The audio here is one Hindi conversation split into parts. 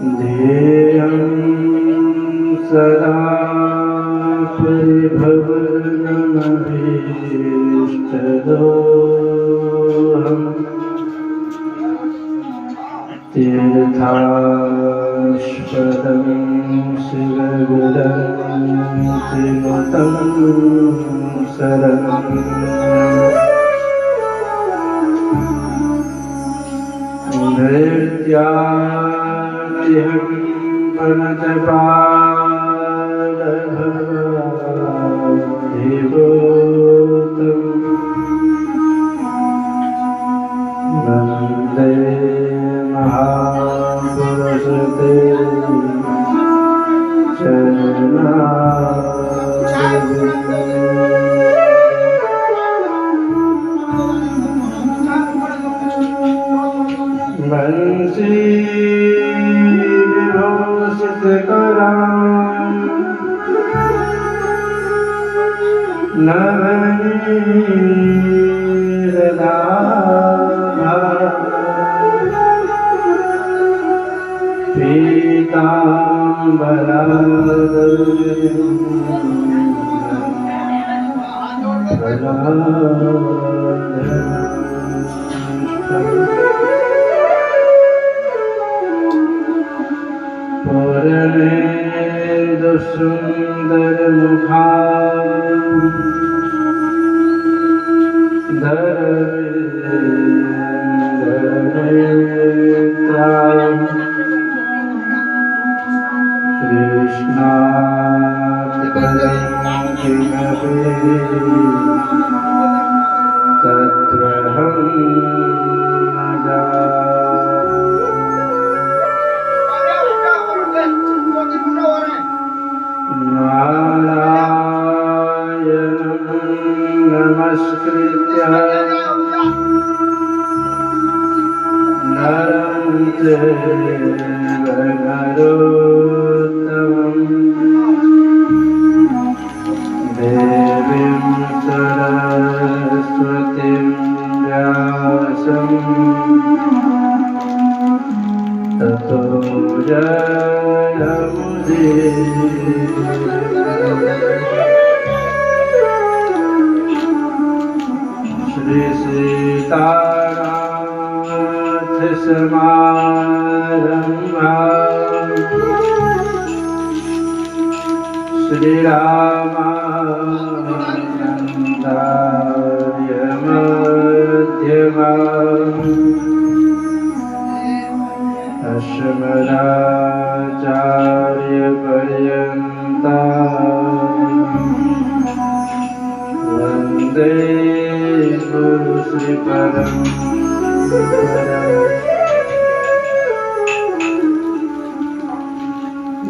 ध्येयं सदा परिभवनमभीष्टदोहम् तीर्थास्पदं शिवगुरुं शरणं धृत्यादिहं वनजपालभवाधिभूतं वन्दे महापुरुषते बंसी विभूषित करां नवनीरदाभा पूर्णेन्दु सुंदर मुखा कृष्णात्परं किमपि तत्त्वहं न नारायणं नमस्कृत्य नरं चैव नरोत्तमं देवीं सरस्वतीं व्यासं ततो श्री सीतानाथ समारंभा श्री रामानंदार्य मध्यमाम् अस्मदाचार्य पर्यन्ता वन्दे गुरु श्री परम्परा।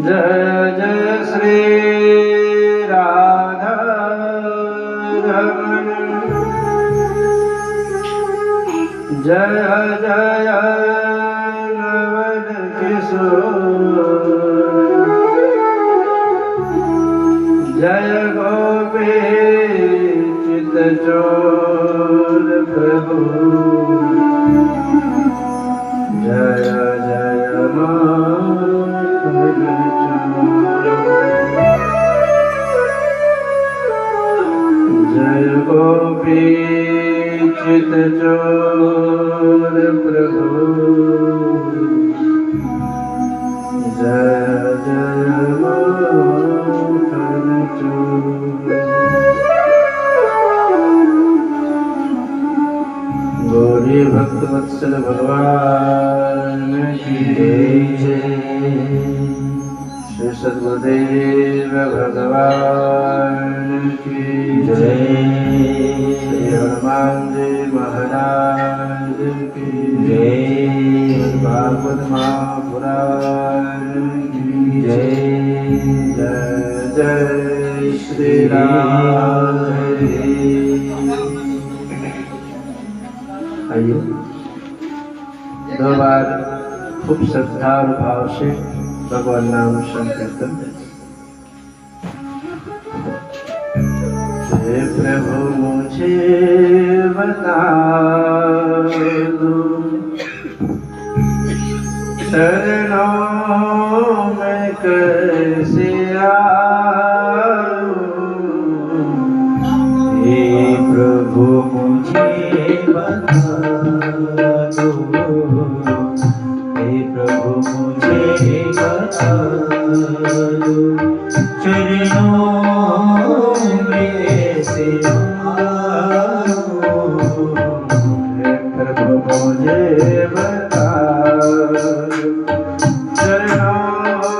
जय जय श्री राधा रमण जय जय जय गोपी चित्तचोर प्रभु जय जय माखन चोर जय गोपी चित्तचोर प्रभु जय जय माखन चोर। गौरी भक्तवत्सल भगवान की जय। श्री सद्गुरुदेव भगवान की जय। श्री हनुमान जी महाराज की जय। भागवत महापुराण की जय। जय जय श्री राम। आइए दो बार खूब श्रद्धा और भाव से भगवान नाम संकीर्तन। हे प्रभु मुझे बता दो शरणों में कैसे आऊं, हे प्रभु मुझे बता दो, हे प्रभु मुझे बता दो, चरणों में कैसे आऊं, हे प्रभु मुझे बता दो, चरणों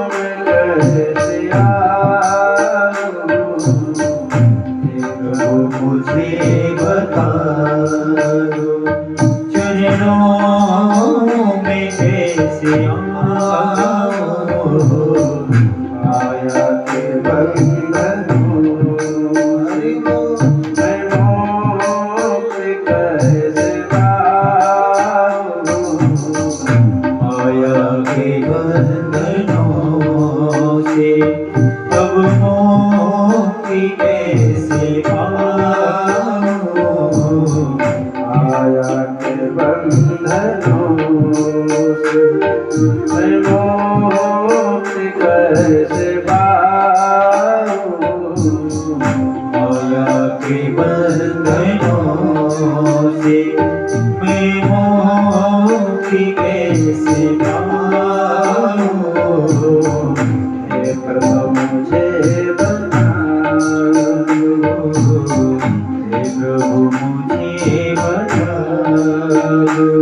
में कैसे आऊं, हे प्रभु मुझे बता दो, चरणों में कैसे आऊं, माया के बंधनों से मैं मोक्ष कैसे पाऊं, माया के बंधनों से अब मुक्ति कैसे पाऊं, माया के बंधनों से मैं मुक्ति कैसे पाऊं, माया के बंधनों से मैं मुक्ति कैसे पाऊं, हे प्रभु मुझे बता दो, हे प्रभु मुझे बता दो।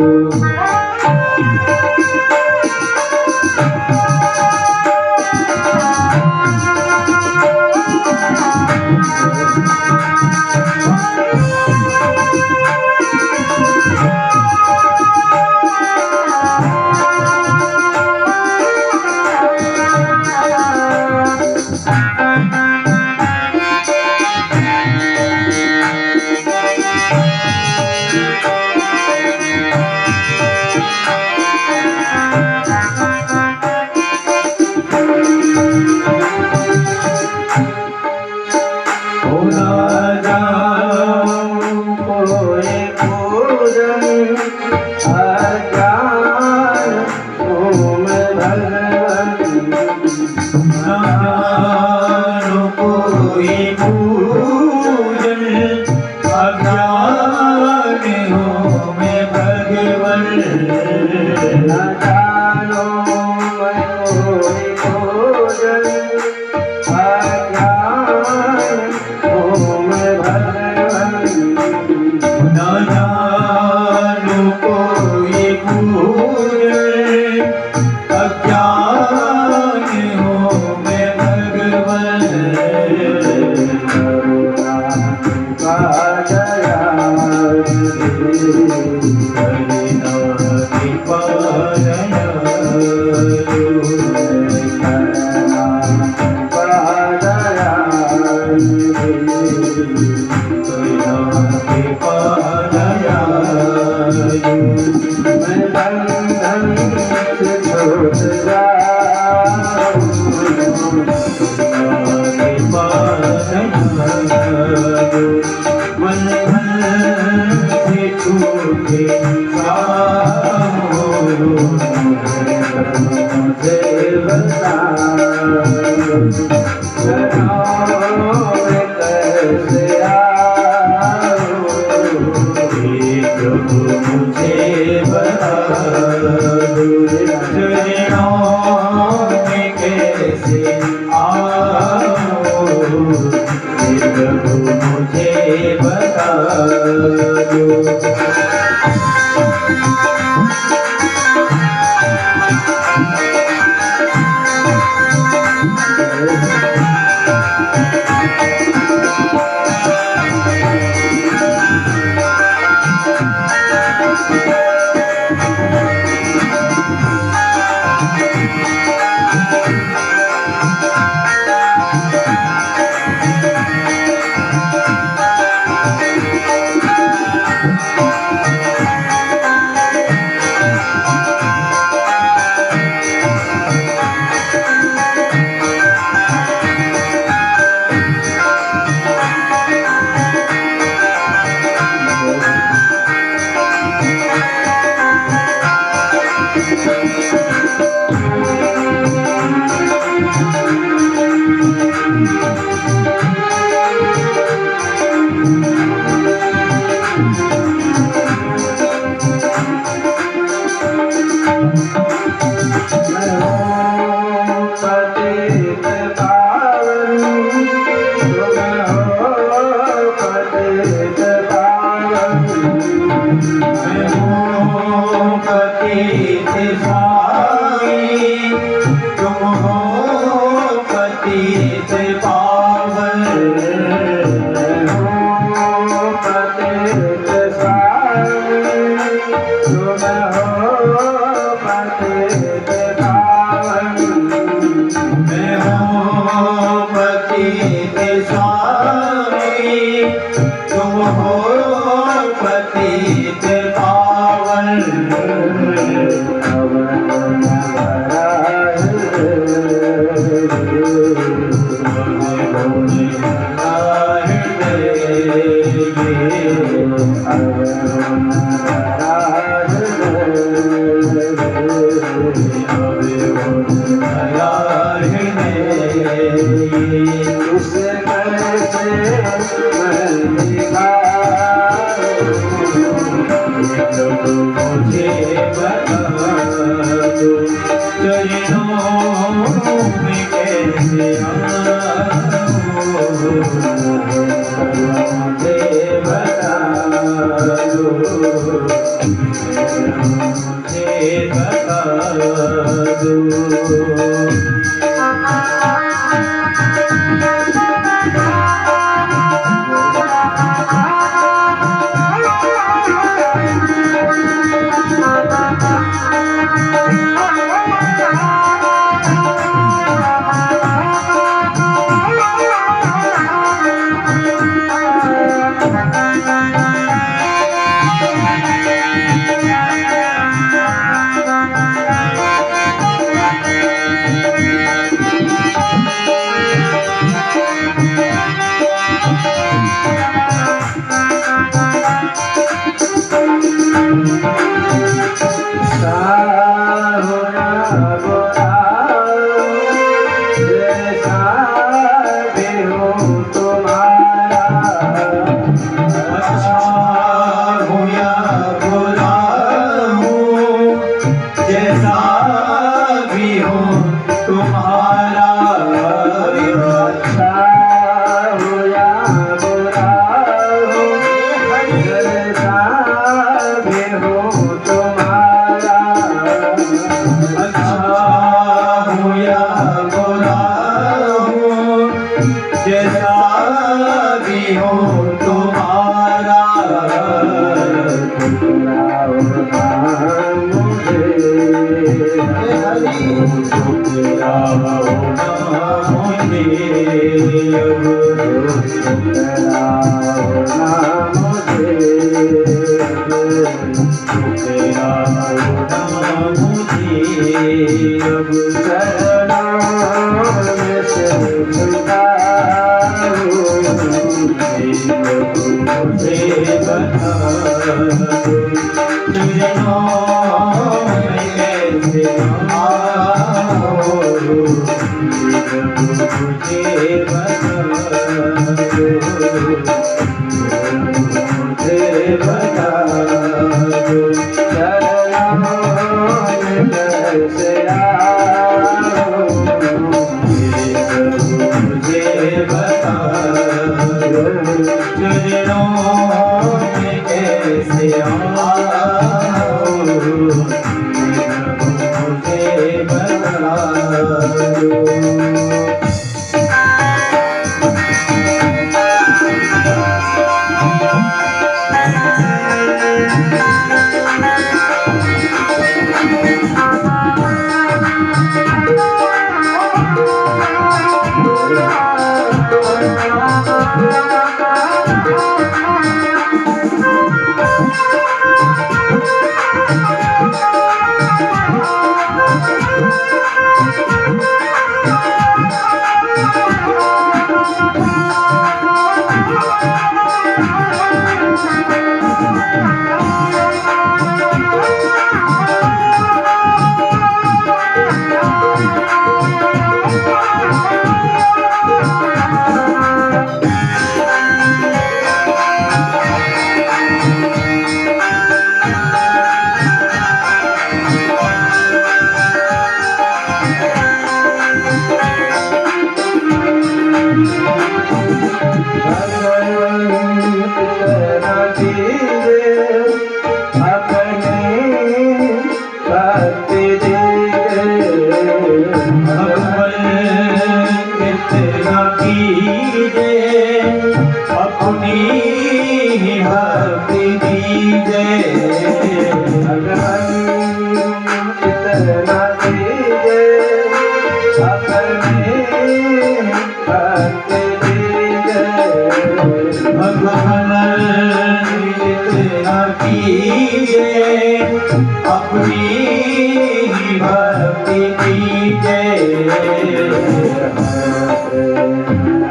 भक्ति कीजे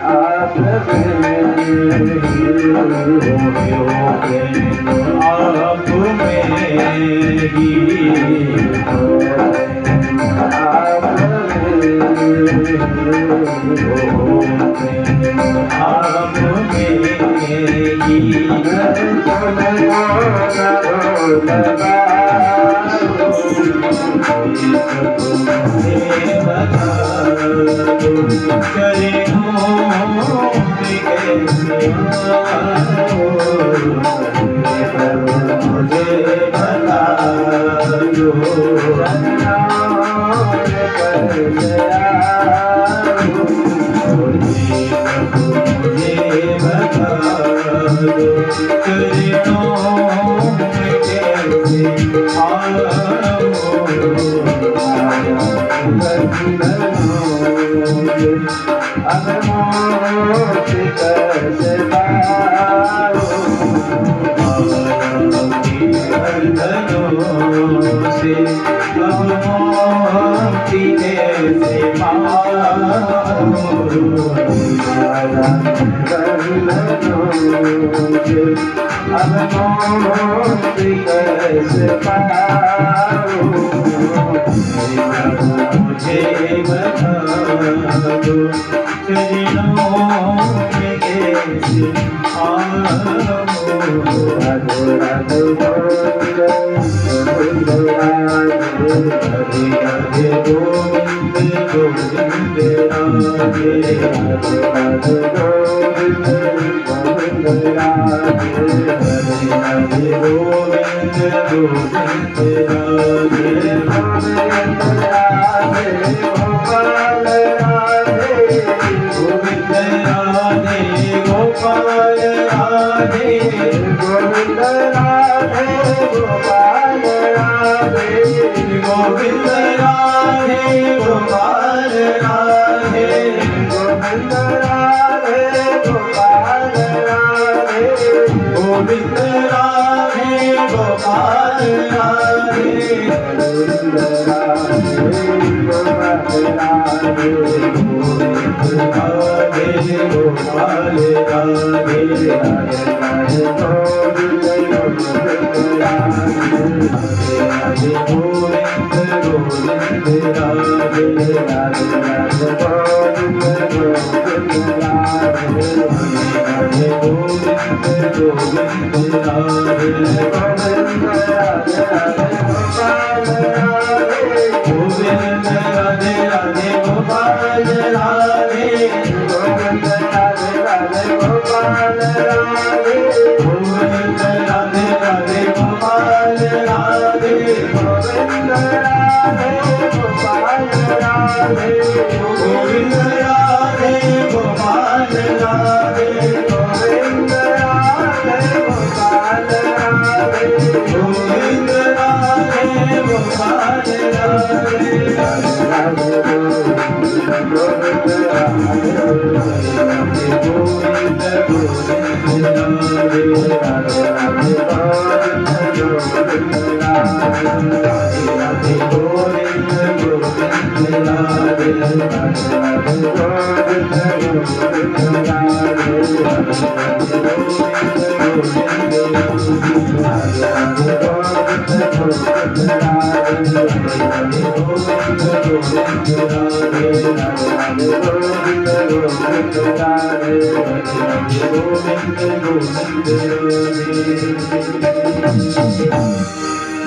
आप में ही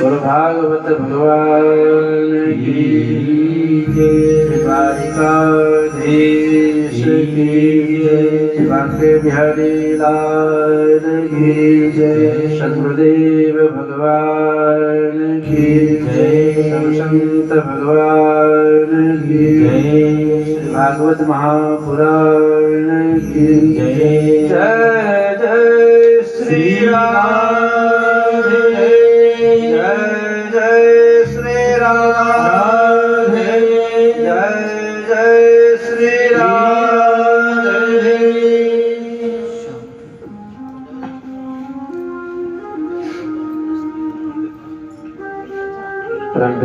गुरु भागवत भगवान की जय, द्वारिकाधीश की जय, बांके बिहारी लाल की जय, सद्गुरुदेव भगवान की जय, संत भगवान की जय, भागवत महापुराण की जय। जय जय श्री राम,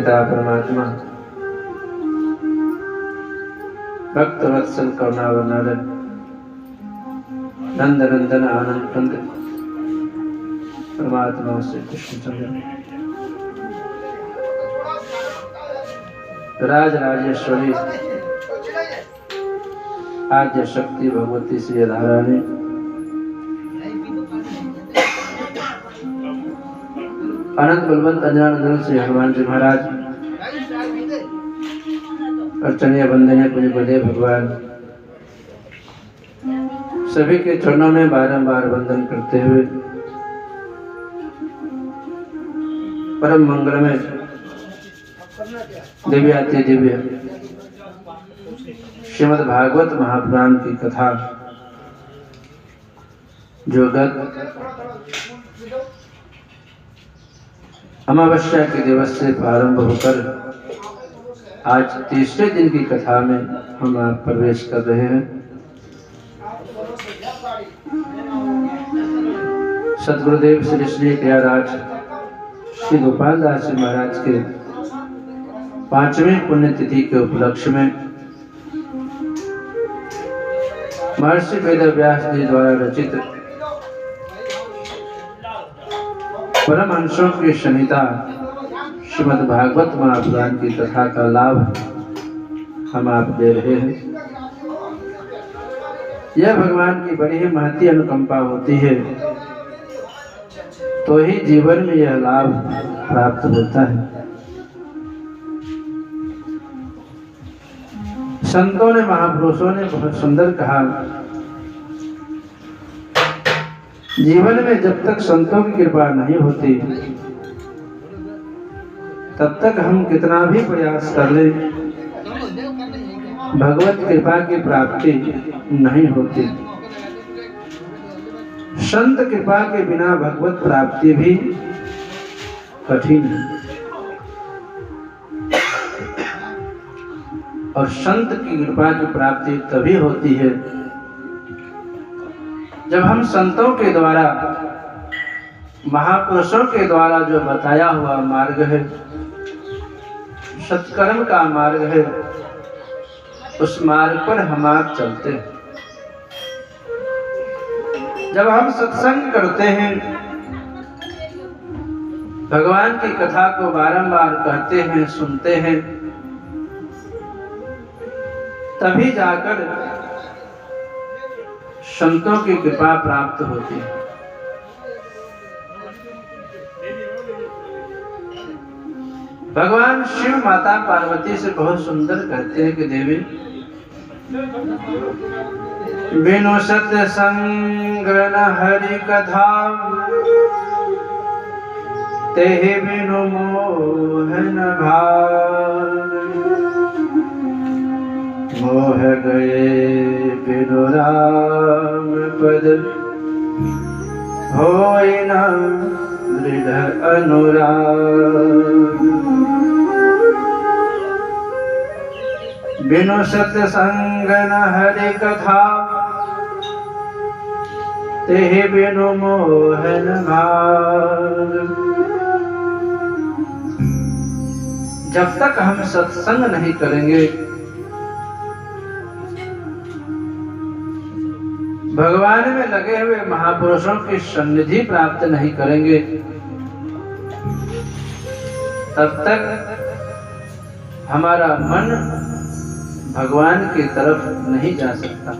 पिता परमात्मा भक्त वत्सल करुणावनादन नंद नंदन आनंद कंद परमात्मा श्री कृष्णचंद्र राज राजेश्वरी आद्य शक्ति भगवती श्री राधारानी अनंत बलवंत अंजनानंदन श्री हनुमान जी महाराज अर्चनीय वंदनीय पूज्य गुरुदेव भगवान सभी के चरणों में बारंबार वंदन करते हुए परम मंगलमय दिव्याति दिव्य श्रीमद् भागवत महापुराण की कथा जो गत अमावस्या के दिवस से प्रारंभ होकर आज तीसरे दिन की कथा में हम प्रवेश कर रहे हैं। सद्गुरुदेव श्री श्री क्रियाराज श्री गोपाल दास जी महाराज के 5वें पुण्यतिथि के उपलक्ष्य में महर्षि वेदव्यास जी द्वारा रचित परमहंसों की संहिता श्रीमद् भागवत महापुराण की कथा का लाभ हम आप दे रहे हैं। यह भगवान की बड़ी ही महती अनुकंपा होती है तो ही जीवन में यह लाभ प्राप्त होता है। संतों ने महापुरुषों ने बहुत सुंदर कहा, जीवन में जब तक संतों की कृपा नहीं होती तब तक हम कितना भी प्रयास कर ले भगवत कृपा की प्राप्ति नहीं होती। संत कृपा के बिना भगवत प्राप्ति भी कठिन है और संत की कृपा की प्राप्ति तभी होती है जब हम संतों के द्वारा महापुरुषों के द्वारा जो बताया हुआ मार्ग है, सत्कर्म का मार्ग है, उस मार्ग पर हम आप चलते हैं। जब हम सत्संग करते हैं, भगवान की कथा को बारंबार कहते हैं, सुनते हैं, तभी जाकर संतों की कृपा प्राप्त होती है। भगवान शिव माता पार्वती से बहुत सुंदर कहते हैं कि देवी बिनु सत्संग न हरि कथा तेहि बिनु मोह न भाव मोह गए बिनु राम पद होय न दृढ़ अनुराग बिनु सत्संग न हरि कथा तेहि बिनु मोह न भाव। जब तक हम सत्संग नहीं करेंगे, भगवान में लगे हुए महापुरुषों की सन्निधि प्राप्त नहीं करेंगे, तब तक हमारा मन भगवान की तरफ नहीं जा सकता,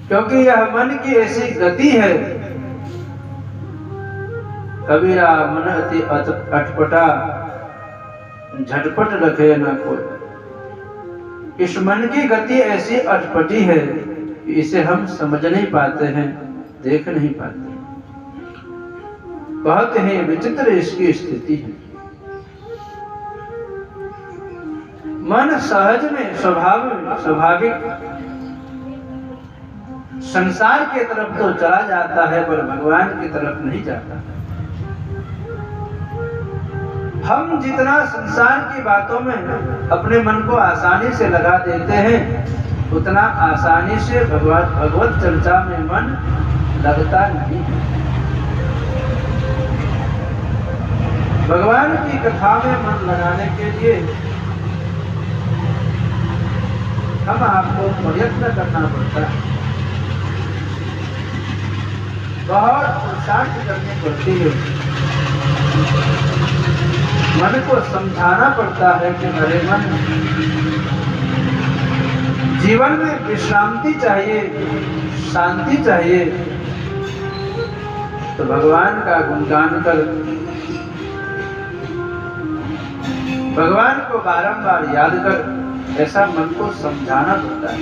क्योंकि यह मन की ऐसी गति है। कबीरा मन अति अटपटा झटपट रखे न कोई। इस मन की गति ऐसी अटपटी है कि इसे हम समझ नहीं पाते हैं, देख नहीं पाते। बहुत ही विचित्र इसकी स्थिति है। मन सहज में स्वाभाविक संसार की तरफ तो चला जाता है, पर भगवान की तरफ नहीं जाता। हम जितना संसार की बातों में अपने मन को आसानी से लगा देते हैं, उतना आसानी से भगवत चर्चा में मन लगता नहीं। भगवान की कथा में मन लगाने के लिए हम आपको प्रयत्न करना पड़ता है, बहुत पुरुषार्थ करनी पड़ती है। मन को समझाना पड़ता है कि अरे मन, जीवन में विश्रांति चाहिए, शांति चाहिए, तो भगवान का गुणगान कर, भगवान को बारंबार याद कर, ऐसा मन को समझाना पड़ता है।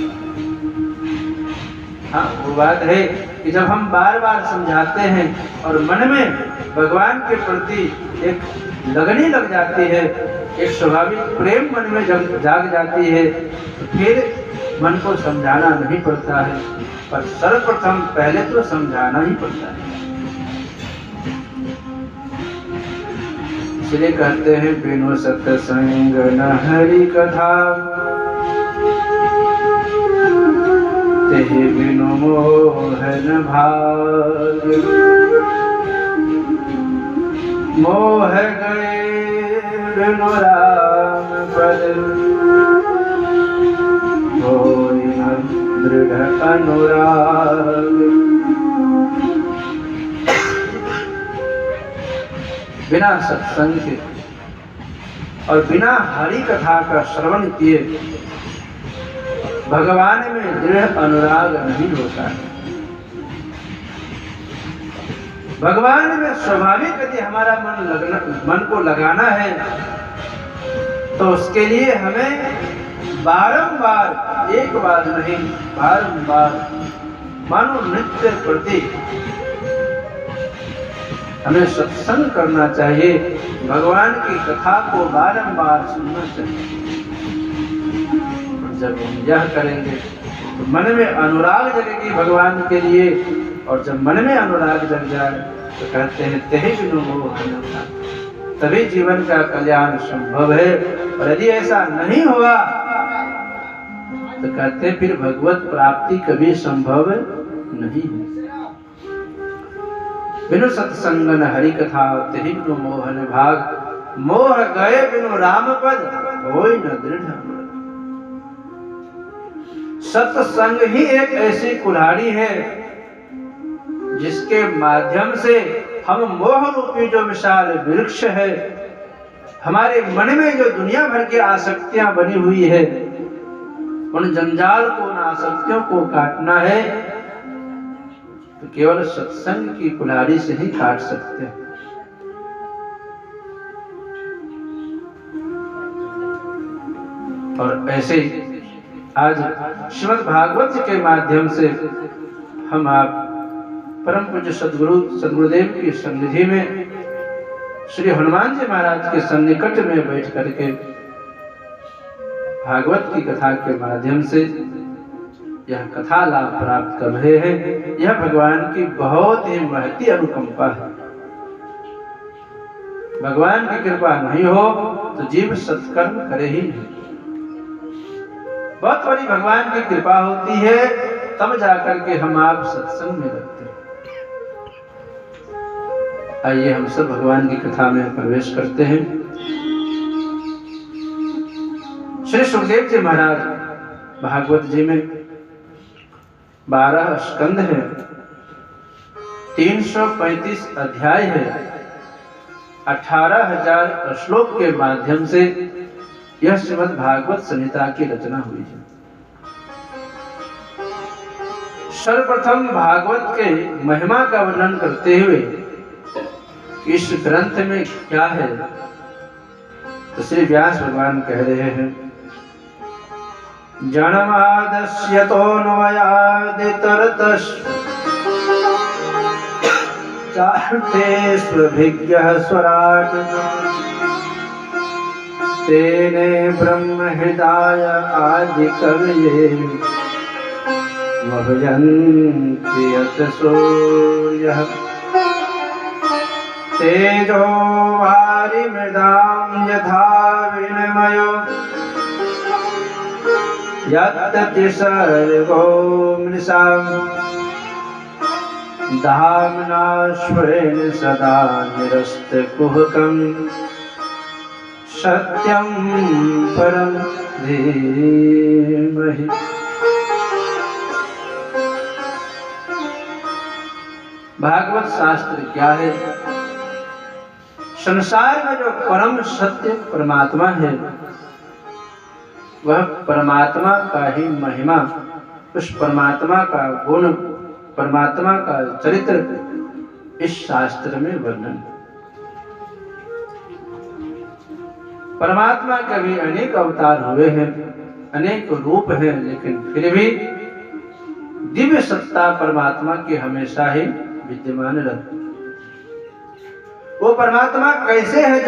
हाँ, वो बात है कि जब हम बार बार समझाते हैं और मन में भगवान के प्रति एक लगनी लग जाती है, एक स्वाभाविक प्रेम मन में जाग जाती है, तो फिर मन को समझाना नहीं पड़ता है, पर सर्वप्रथम पहले तो समझाना ही पड़ता है। इसलिए कहते हैं बिनु सत्संग न हरि कथा, तेहि बिनु मोह न भाग। मोह गए बिनु राम पद, होय न दृढ़ अनुराग। बिना सत्संग के और बिना हरि कथा का श्रवण किए भगवान में दृढ़ अनुराग नहीं होता है। भगवान में स्वाभाविक यदि हमारा मन को लगाना है, तो उसके लिए हमें बारंबार, एक बार नहीं बारंबार, मानो नित्य प्रति हमें सत्संग करना चाहिए, भगवान की कथा को बारंबार सुनना चाहिए। जब हम यह करेंगे तो मन में अनुराग जगेगी भगवान के लिए, और जब मन में अनुराग जग जाए तो कहते हैं तेहि बिनु मोह न भाग, तभी जीवन का कल्याण संभव है। और यदि ऐसा नहीं हुआ तो कहते हैं फिर भगवत प्राप्ति कभी संभव नहीं है। बिनु सत्संग न हरि कथा, तेहि बिनु मोह न भाग। मोह गए बिनु राम पद, होय न दृढ़। सत्संग ही एक ऐसी कुल्हाड़ी है जिसके माध्यम से हम मोह रूपी जो विशाल वृक्ष है, हमारे मन में जो दुनिया भर की आसक्तियां बनी हुई है, उन जंजाल को, उन आसक्तियों को काटना है तो केवल सत्संग की कुल्हाड़ी से ही काट सकते हैं। और ऐसे आज श्रीमद् भागवत के माध्यम से हम आप परम पूज्य सद्गुरुदेव की सन्निधि में श्री हनुमान जी महाराज के सन्निकट में बैठ करके भागवत की कथा के माध्यम से यह कथा लाभ प्राप्त कर रहे हैं। यह भगवान की बहुत ही महती अनुकंपा है। भगवान की कृपा नहीं हो तो जीव सत्कर्म करे ही नहीं। बहुत बड़ी भगवान की कृपा होती है, तब जाकर के हम आप सत्संग में रहते हैं। आइए हम सब भगवान की कथा में प्रवेश करते हैं। श्री सुखदेव जी महाराज भागवत जी में 12 स्कंद है, 335 अध्याय है, 18,000 श्लोक के माध्यम से यह श्रीमद् भागवत संहिता की रचना हुई है। सर्वप्रथम भागवत के महिमा का वर्णन करते हुए इस ग्रंथ में क्या है, तो श्री व्यास भगवान कह रहे हैं, जन्मादस्यतोऽन्वयादितरतश् चार्थे स्वभिज्ञः स्वराट् तेने ब्रह्महृदाय आदिकवये महयन्ति यतसो यः तेजो वारिमृदां यथा विनिमयो यत्तति सर्गो मृषा धाम्ना स्वेन सदा निरस्तकुहकं सत्यं परं धीमहि। भागवत शास्त्र क्या है? संसार में जो परम सत्य परमात्मा है, वह परमात्मा का ही महिमा, उस परमात्मा का गुण, परमात्मा का चरित्र इस शास्त्र में वर्णन। परमात्मा के भी अनेक अवतार हुए हैं, अनेक रूप हैं, लेकिन फिर भी दिव्य सत्ता परमात्मा की हमेशा ही विद्यमान रहती। वो परमात्मा कैसे है